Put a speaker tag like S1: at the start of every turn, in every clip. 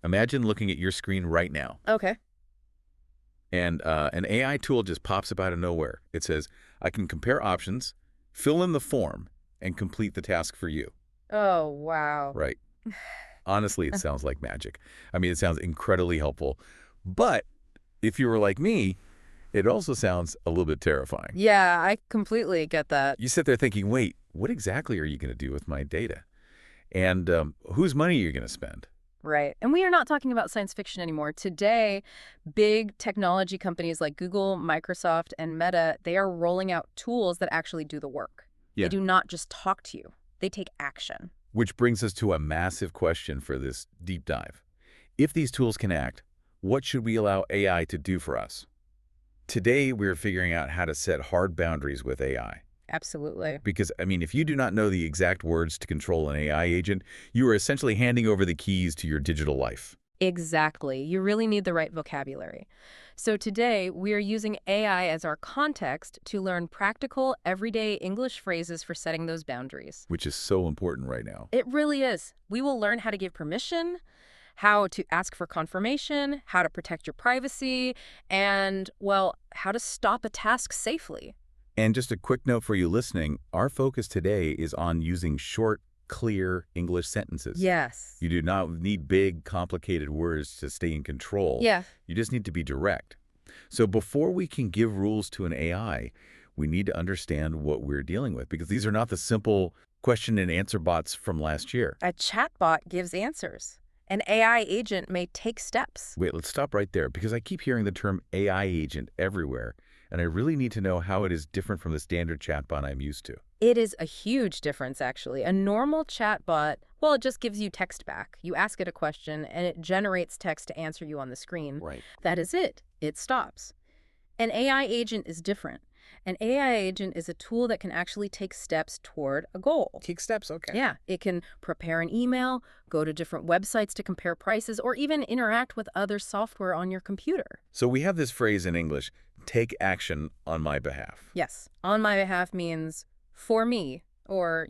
S1: Imagine looking at your screen right now,
S2: Okay.
S1: and an AI tool just pops up out of nowhere. It says, I can compare options, fill in the form, and complete the task for you.
S2: Oh, wow.
S1: Right. Honestly, it sounds like magic. I mean, it sounds incredibly helpful. But if you were like me, it also sounds a little bit terrifying.
S2: Yeah, I completely get that.
S1: You sit there thinking, wait, what exactly are you going to do with my data? And whose money are you going to spend?
S2: Right. And we are not talking about science fiction anymore. Today, big technology companies like Google, Microsoft, and Meta, they are rolling out tools that actually do the work.
S1: Yeah.
S2: They do not just talk to you. They take action.
S1: Which brings us to a massive question for this deep dive. If these tools can act, what should we allow AI to do for us? Today, we're figuring out how to set hard boundaries with AI.
S2: Absolutely.
S1: Because, I mean, if you do not know the exact words to control an AI agent, you are essentially handing over the keys to your digital life.
S2: Exactly. You really need the right vocabulary. So today, we are using AI as our context to learn practical, everyday English phrases for setting those boundaries.
S1: Which is so important right now.
S2: It really is. We will learn how to give permission, how to ask for confirmation, how to protect your privacy, and, well, how to stop a task safely.
S1: And just a quick note for you listening, our focus today is on using short, clear English sentences.
S2: Yes.
S1: You do not need big, complicated words to stay in control.
S2: Yeah.
S1: You just need to be direct. So before we can give rules to an AI, we need to understand what we're dealing with, because these are not the simple question and answer bots from last year.
S2: A chatbot gives answers. An AI agent may take steps.
S1: Wait, let's stop right there, because I keep hearing the term AI agent everywhere, and I really need to know how it is different from the standard chatbot I'm used to.
S2: It is a huge difference, actually. A normal chatbot, well, it just gives you text back. You ask it a question, and it generates text to answer you on the screen.
S1: Right.
S2: That is it. It stops. An AI agent is different. An AI agent is a tool that can actually take steps toward a goal.
S1: Take steps, okay.
S2: Yeah, it can prepare an email, go to different websites to compare prices, or even interact with other software on your computer.
S1: So we have this phrase in English, take action on my behalf.
S2: Yes, on my behalf means for me, or,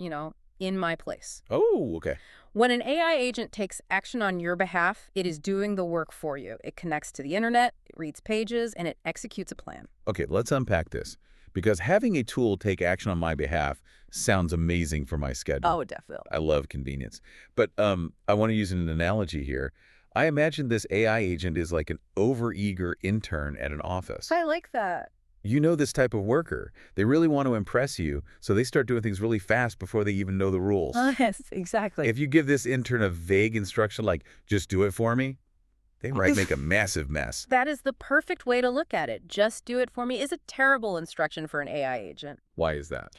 S2: in my place.
S1: Oh, okay.
S2: When an AI agent takes action on your behalf, it is doing the work for you. It connects to the internet, it reads pages, and it executes a plan.
S1: Okay, let's unpack this. Because having a tool take action on my behalf sounds amazing for my schedule.
S2: Oh, definitely.
S1: I love convenience. But I want to use an analogy here. I imagine this AI agent is like an overeager intern at an office.
S2: I like that.
S1: You know this type of worker. They really want to impress you, so they start doing things really fast before they even know the rules.
S2: Yes, exactly.
S1: If you give this intern a vague instruction like, just do it for me, they might make a massive mess.
S2: That is the perfect way to look at it. Just do it for me is a terrible instruction for an AI agent.
S1: Why is that?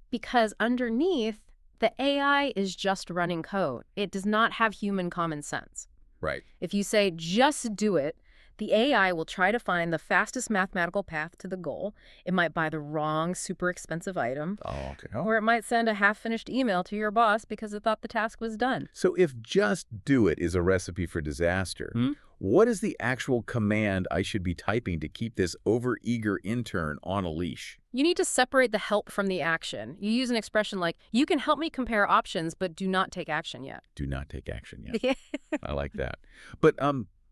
S2: Because underneath, the AI is just running code. It does not have human common sense.
S1: Right.
S2: If you say, just do it, the AI will try to find the fastest mathematical path to the goal. It might buy the wrong, super expensive item.
S1: Oh, okay.
S2: Or it might send a half-finished email to your boss because it thought the task was done.
S1: So if just do it is a recipe for disaster, what is the actual command I should be typing to keep this overeager intern on a leash?
S2: You need to separate the help from the action. You use an expression like, you can help me compare options, but do not take action yet.
S1: Do not take action yet. I like that. But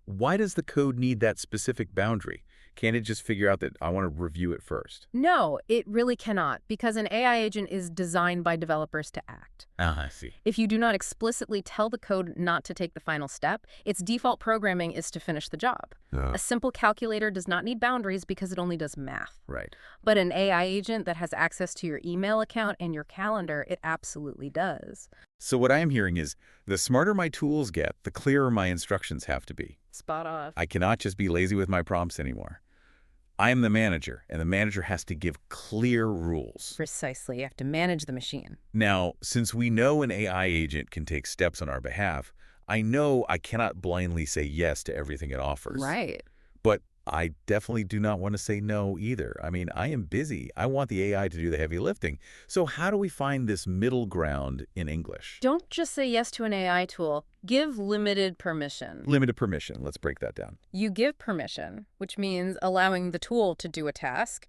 S1: why does the code need that specific boundary? Can't it just figure out that I want to review it first?
S2: No, it really cannot, because an AI agent is designed by developers to act.
S1: Ah, I see.
S2: If you do not explicitly tell the code not to take the final step, its default programming is to finish the job. A simple calculator does not need boundaries because it only does math.
S1: Right.
S2: But an AI agent that has access to your email account and your calendar, it absolutely does.
S1: So what I am hearing is, the smarter my tools get, the clearer my instructions have to be.
S2: Spot on.
S1: I cannot just be lazy with my prompts anymore. I am the manager, and the manager has to give clear rules.
S2: Precisely. You have to manage the machine.
S1: Now, since we know an AI agent can take steps on our behalf, I know I cannot blindly say yes to everything it offers.
S2: Right.
S1: But I definitely do not want to say no either. I mean, I am busy. I want the AI to do the heavy lifting. So how do we find this middle ground in English?
S2: Don't just say yes to an AI tool. Give limited permission.
S1: Limited permission. Let's break that down.
S2: You give permission, which means allowing the tool to do a task,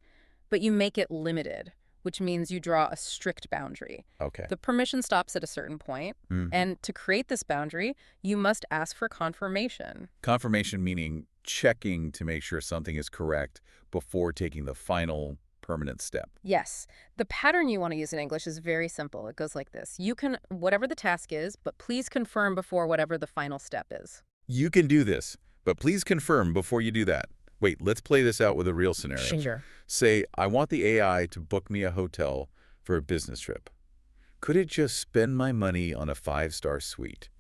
S2: but you make it limited, which means you draw a strict boundary.
S1: Okay.
S2: The permission stops at a certain point, and to create this boundary, you must ask for confirmation.
S1: Confirmation meaning checking to make sure something is correct before taking the final permanent step.
S2: Yes. The pattern you want to use in English is very simple. It goes like this. You can, whatever the task is, but please confirm before whatever the final step is.
S1: You can do this, but please confirm before you do that. Wait, let's play this out with a real scenario.
S2: Sure.
S1: Say, I want the AI to book me a hotel for a business trip. Could it just spend my money on a 5-star suite?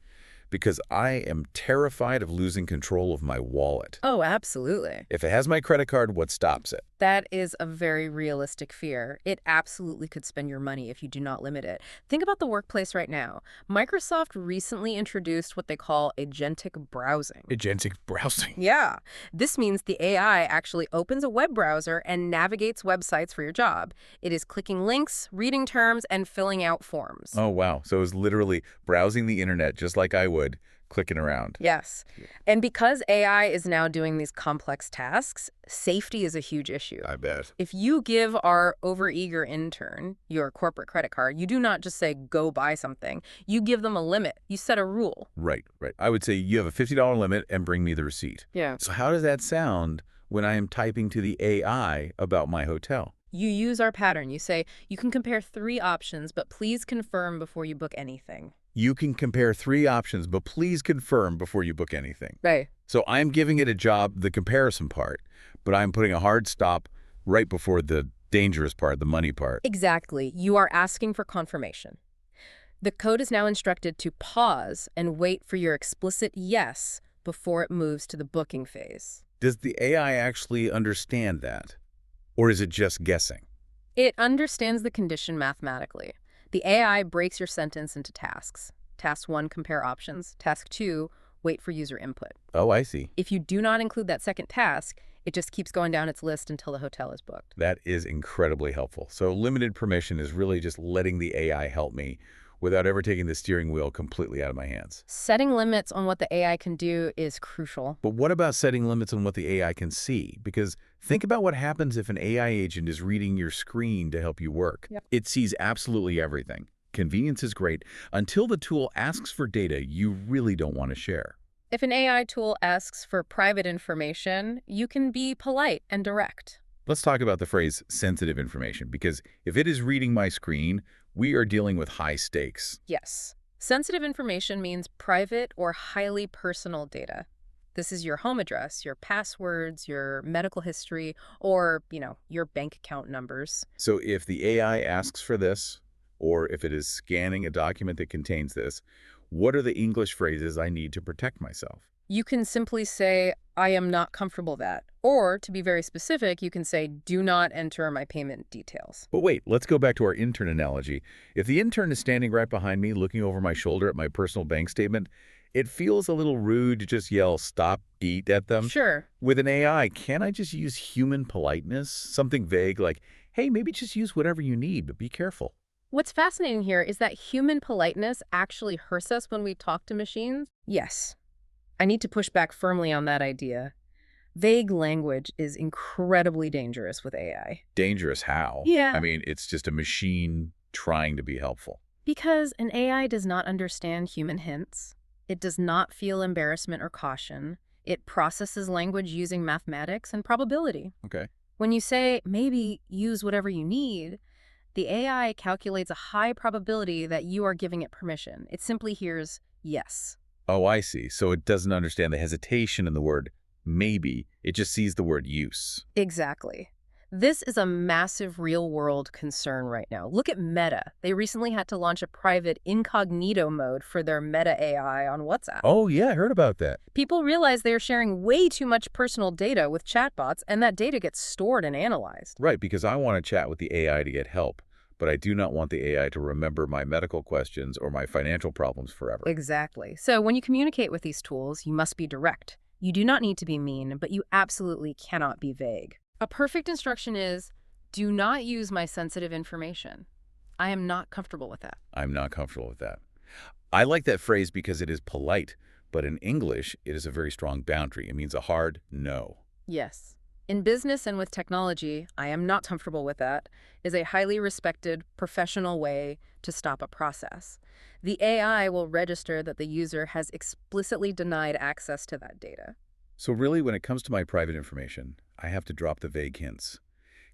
S1: Because I am terrified of losing control of my wallet.
S2: Oh, absolutely.
S1: If it has my credit card, what stops it?
S2: That is a very realistic fear. It absolutely could spend your money if you do not limit it. Think about the workplace right now. Microsoft recently introduced what they call agentic browsing.
S1: Agentic browsing.
S2: Yeah. This means the AI actually opens a web browser and navigates websites for your job. It is clicking links, reading terms, and filling out forms.
S1: Oh, wow. So it's literally browsing the internet just like I would, clicking around.
S2: Yes. And because AI is now doing these complex tasks, safety is a huge issue.
S1: I bet.
S2: If you give our overeager intern your corporate credit card, you do not just say, go buy something. You give them a limit. You set a rule.
S1: Right. I would say you have a $50 limit and bring me the receipt.
S2: Yeah.
S1: So how does that sound when I am typing to the AI about my hotel?
S2: You use our pattern. You say, you can compare 3 options, but please confirm before you book anything.
S1: You can compare 3 options, but please confirm before you book anything.
S2: Right.
S1: So I'm giving it a job, the comparison part, but I'm putting a hard stop right before the dangerous part, the money part.
S2: Exactly. You are asking for confirmation. The code is now instructed to pause and wait for your explicit yes before it moves to the booking phase.
S1: Does the AI actually understand that? Or is it just guessing?
S2: It understands the condition mathematically. The AI breaks your sentence into tasks. Task 1, compare options. Task 2, wait for user input.
S1: Oh, I see.
S2: If you do not include that second task, it just keeps going down its list until the hotel is booked.
S1: That is incredibly helpful. So limited permission is really just letting the AI help me without ever taking the steering wheel completely out of my hands.
S2: Setting limits on what the AI can do is crucial.
S1: But what about setting limits on what the AI can see? Because think about what happens if an AI agent is reading your screen to help you work.
S2: Yep.
S1: It sees absolutely everything. Convenience is great until the tool asks for data you really don't want to share.
S2: If an AI tool asks for private information, you can be polite and direct.
S1: Let's talk about the phrase sensitive information, because if it is reading my screen, we are dealing with high stakes.
S2: Yes. Sensitive information means private or highly personal data. This is your home address, your passwords, your medical history, or, your bank account numbers.
S1: So if the AI asks for this, or if it is scanning a document that contains this, what are the English phrases I need to protect myself?
S2: You can simply say, I am not comfortable that. Or, to be very specific, you can say, do not enter my payment details.
S1: But wait, let's go back to our intern analogy. If the intern is standing right behind me looking over my shoulder at my personal bank statement, it feels a little rude to just yell, stop, eat at them.
S2: Sure.
S1: With an AI, can't I just use human politeness? Something vague like, hey, maybe just use whatever you need, but be careful.
S2: What's fascinating here is that human politeness actually hurts us when we talk to machines. Yes. I need to push back firmly on that idea. Vague language is incredibly dangerous with AI.
S1: Dangerous how?
S2: Yeah.
S1: I mean, it's just a machine trying to be helpful.
S2: Because an AI does not understand human hints. It does not feel embarrassment or caution. It processes language using mathematics and probability.
S1: Okay.
S2: When you say, maybe use whatever you need, the AI calculates a high probability that you are giving it permission. It simply hears yes.
S1: Oh, I see. So it doesn't understand the hesitation in the word maybe. It just sees the word use.
S2: Exactly. This is a massive real-world concern right now. Look at Meta. They recently had to launch a private incognito mode for their Meta AI on WhatsApp.
S1: Oh, yeah, I heard about that.
S2: People realize they are sharing way too much personal data with chatbots, and that data gets stored and analyzed.
S1: Right, because I want to chat with the AI to get help, but I do not want the AI to remember my medical questions or my financial problems forever.
S2: Exactly. So when you communicate with these tools, you must be direct. You do not need to be mean, but you absolutely cannot be vague. A perfect instruction is, do not use my sensitive information. I am not comfortable with that.
S1: I'm not comfortable with that. I like that phrase because it is polite, but in English, it is a very strong boundary. It means a hard no.
S2: Yes. In business and with technology, I am not comfortable with that, is a highly respected, professional way to stop a process. The AI will register that the user has explicitly denied access to that data.
S1: So really, when it comes to my private information, I have to drop the vague hints.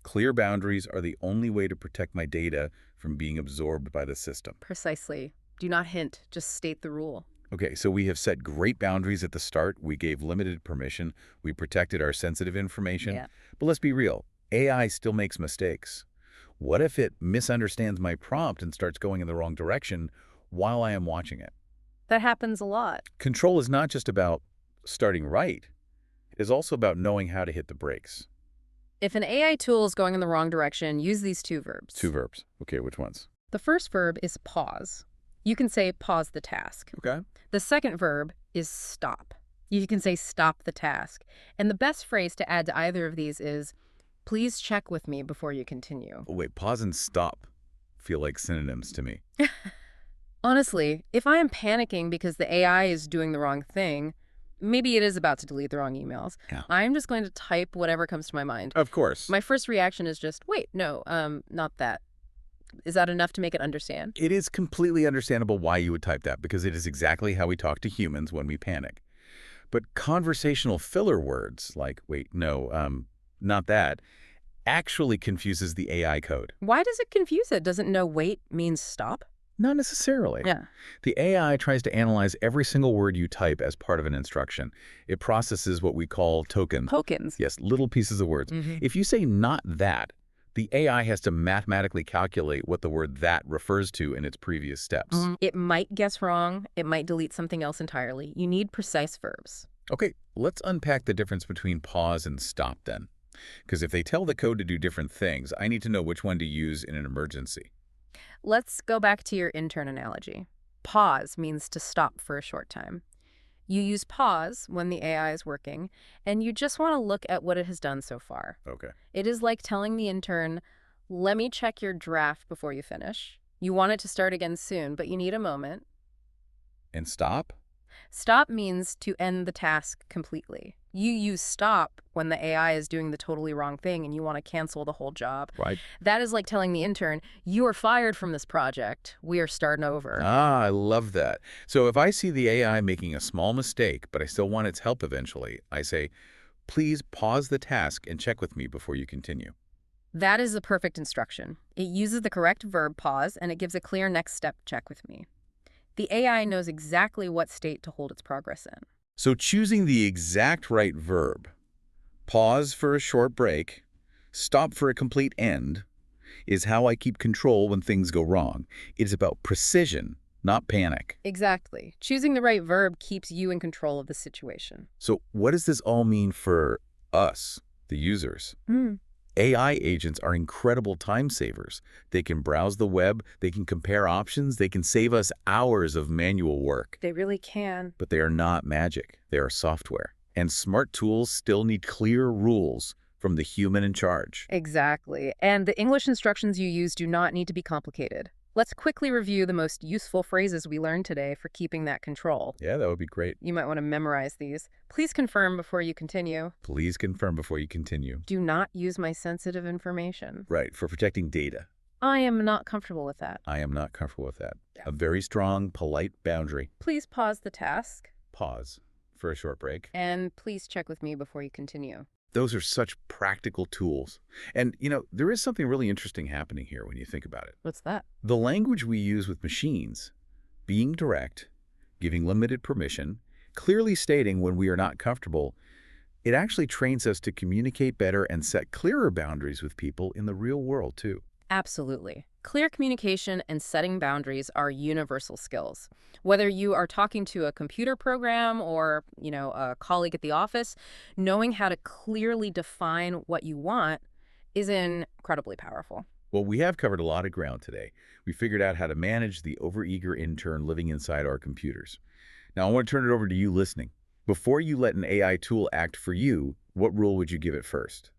S1: Clear boundaries are the only way to protect my data from being absorbed by the system.
S2: Precisely. Do not hint, just state the rule.
S1: Okay, so we have set great boundaries at the start. We gave limited permission. We protected our sensitive information.
S2: Yeah.
S1: But let's be real. AI still makes mistakes. What if it misunderstands my prompt and starts going in the wrong direction while I am watching it?
S2: That happens a lot.
S1: Control is not just about starting right. It is also about knowing how to hit the brakes.
S2: If an AI tool is going in the wrong direction, use these two verbs.
S1: Two verbs. Okay, which ones?
S2: The first verb is pause. You can say pause the task.
S1: Okay.
S2: The second verb is stop. You can say stop the task. And the best phrase to add to either of these is, please check with me before you continue.
S1: Oh, wait, pause and stop feel like synonyms to me.
S2: Honestly, if I am panicking because the AI is doing the wrong thing, maybe it is about to delete the wrong emails.
S1: Yeah.
S2: I'm just going to type whatever comes to my mind.
S1: Of course.
S2: My first reaction is just, wait, no, not that. Is that enough to make it understand?
S1: It is completely understandable why you would type that, because it is exactly how we talk to humans when we panic. But conversational filler words like, wait, no, not that, actually confuses the AI code.
S2: Why does it confuse it? Doesn't know wait means stop?
S1: Not necessarily.
S2: Yeah.
S1: The AI tries to analyze every single word you type as part of an instruction. It processes what we call tokens.
S2: Tokens.
S1: Yes, little pieces of words.
S2: Mhm.
S1: If you say not that, the AI has to mathematically calculate what the word that refers to in its previous steps.
S2: It might guess wrong. It might delete something else entirely. You need precise verbs.
S1: Okay, let's unpack the difference between pause and stop then. Because if they tell the code to do different things, I need to know which one to use in an emergency.
S2: Let's go back to your intern analogy. Pause means to stop for a short time. You use pause when the AI is working, and you just want to look at what it has done so far.
S1: Okay.
S2: It is like telling the intern, let me check your draft before you finish. You want it to start again soon, but you need a moment.
S1: And stop?
S2: Stop means to end the task completely. You use stop when the AI is doing the totally wrong thing and you want to cancel the whole job.
S1: Right.
S2: That is like telling the intern, you are fired from this project. We are starting over.
S1: Ah, I love that. So if I see the AI making a small mistake, but I still want its help eventually, I say, please pause the task and check with me before you continue.
S2: That is the perfect instruction. It uses the correct verb pause and it gives a clear next step check with me. The AI knows exactly what state to hold its progress in.
S1: So choosing the exact right verb, pause for a short break, stop for a complete end, is how I keep control when things go wrong. It's about precision, not panic.
S2: Exactly. Choosing the right verb keeps you in control of the situation.
S1: So what does this all mean for us, the users? AI agents are incredible time savers. They can browse the web, they can compare options, they can save us hours of manual work.
S2: They really can.
S1: But they are not magic. They are software. And smart tools still need clear rules from the human in charge.
S2: Exactly. And the English instructions you use do not need to be complicated. Let's quickly review the most useful phrases we learned today for keeping that control.
S1: Yeah, that would be great.
S2: You might want to memorize these. Please confirm before you continue.
S1: Please confirm before you continue.
S2: Do not use my sensitive information.
S1: Right, for protecting data.
S2: I am not comfortable with that.
S1: I am not comfortable with that. A very strong, polite boundary.
S2: Please pause the task.
S1: Pause for a short break.
S2: And please check with me before you continue.
S1: Those are such practical tools. And, there is something really interesting happening here when you think about it.
S2: What's that?
S1: The language we use with machines, being direct, giving limited permission, clearly stating when we are not comfortable, it actually trains us to communicate better and set clearer boundaries with people in the real world, too.
S2: Absolutely. Clear communication and setting boundaries are universal skills. Whether you are talking to a computer program or, a colleague at the office, knowing how to clearly define what you want is incredibly powerful.
S1: Well, we have covered a lot of ground today. We figured out how to manage the overeager intern living inside our computers. Now, I want to turn it over to you listening. Before you let an AI tool act for you, what rule would you give it first?